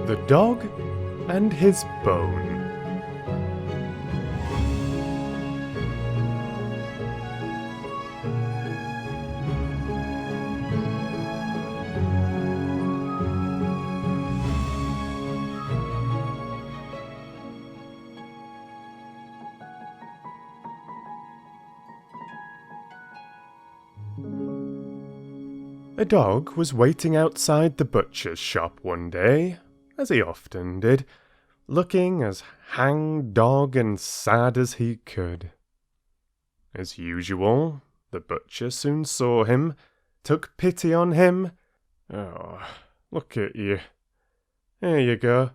The Dog and His Bone. A dog was waiting outside the butcher's shop one day, as he often did, looking as hang-dog and sad as he could. As usual, the butcher soon saw him, took pity on him. "Oh, look at you. Here you go,"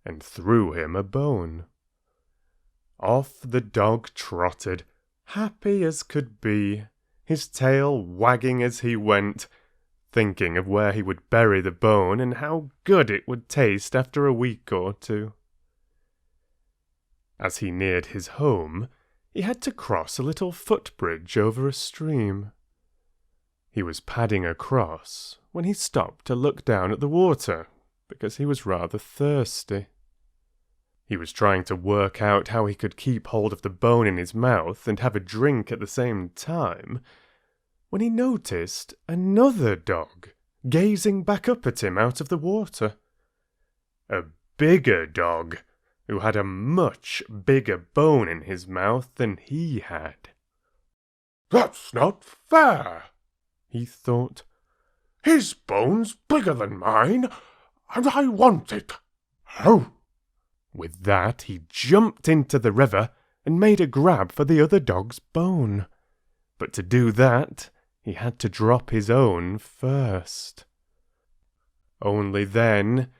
and threw him a bone. Off the dog trotted, happy as could be, his tail wagging as he went, thinking of where he would bury the bone and how good it would taste after a week or two. As he neared his home, he had to cross a little footbridge over a stream. He was padding across when he stopped to look down at the water, because he was rather thirsty. He was trying to work out how he could keep hold of the bone in his mouth and have a drink at the same time, when he noticed another dog gazing back up at him out of the water. A bigger dog, who had a much bigger bone in his mouth than he had. "That's not fair," he thought. "His bone's bigger than mine, and I want it. Oh!" With that, he jumped into the river and made a grab for the other dog's bone. But to do that, he had to drop his own first. Only then,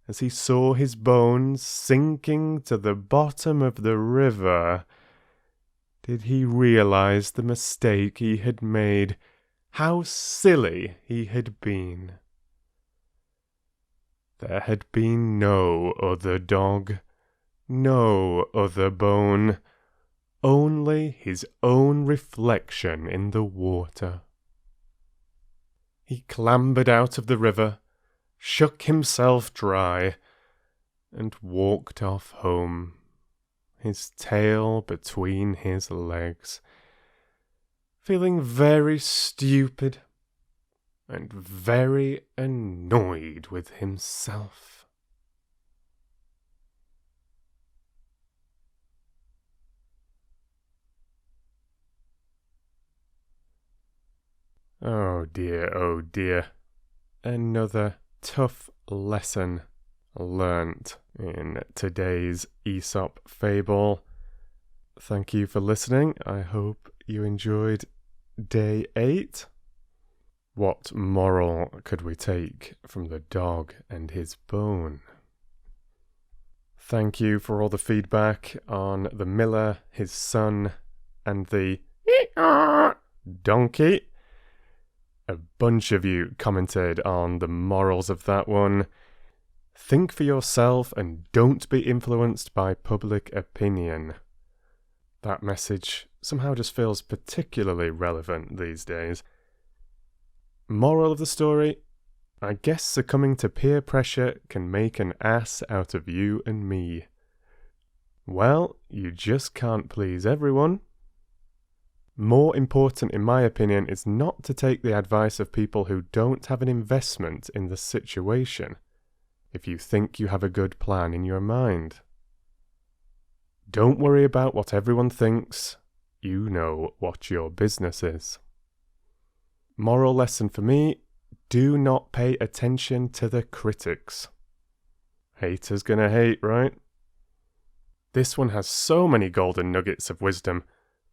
as he saw his bone sinking to the bottom of the river, did he realize the mistake he had made, how silly he had been. There had been no other dog, no other bone, only his own reflection in the water. He clambered out of the river, shook himself dry, and walked off home, his tail between his legs, feeling very stupid and very annoyed with himself. Oh dear, another tough lesson learnt in today's Aesop fable. Thank you for listening. I hope you enjoyed day 8. What moral could we take from the dog and his bone? Thank you for all the feedback on the miller, his son, and the donkey. A bunch of you commented on the morals of that one. Think for yourself and don't be influenced by public opinion. That message somehow just feels particularly relevant these days. Moral of the story: I guess succumbing to peer pressure can make an ass out of you and me. Well, you just can't please everyone. More important, in my opinion, is not to take the advice of people who don't have an investment in the situation, if you think you have a good plan in your mind. Don't worry about what everyone thinks. You know what your business is. Moral lesson for me: do not pay attention to the critics. Haters gonna hate, right? This one has so many golden nuggets of wisdom.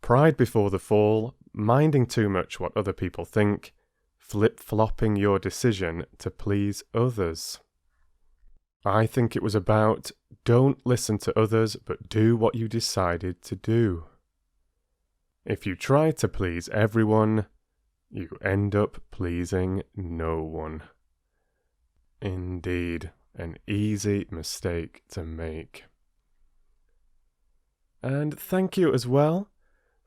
Pride before the fall, minding too much what other people think, flip-flopping your decision to please others. I think it was about don't listen to others, but do what you decided to do. If you try to please everyone, you end up pleasing no one. Indeed, an easy mistake to make. And thank you as well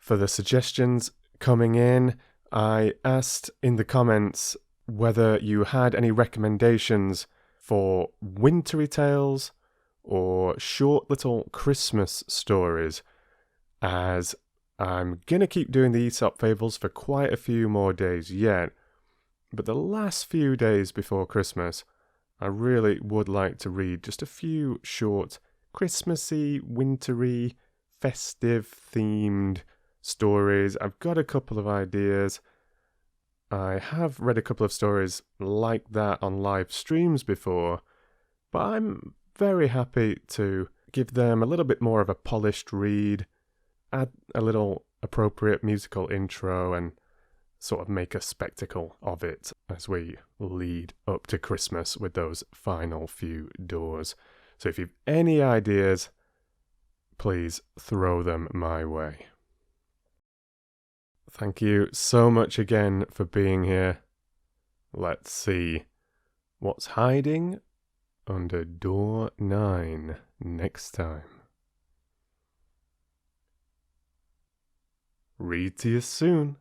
for the suggestions coming in. I asked in the comments whether you had any recommendations for wintry tales or short little Christmas stories, as I'm going to keep doing the Aesop Fables for quite a few more days yet. But the last few days before Christmas, I really would like to read just a few short Christmassy, wintry, festive-themed stories. I've got a couple of ideas. I have read a couple of stories like that on live streams before, but I'm very happy to give them a little bit more of a polished read, add a little appropriate musical intro, and sort of make a spectacle of it as we lead up to Christmas with those final few doors. So if you've any ideas, please throw them my way. Thank you so much again for being here. Let's see what's hiding under door 9 next time. Read to you soon.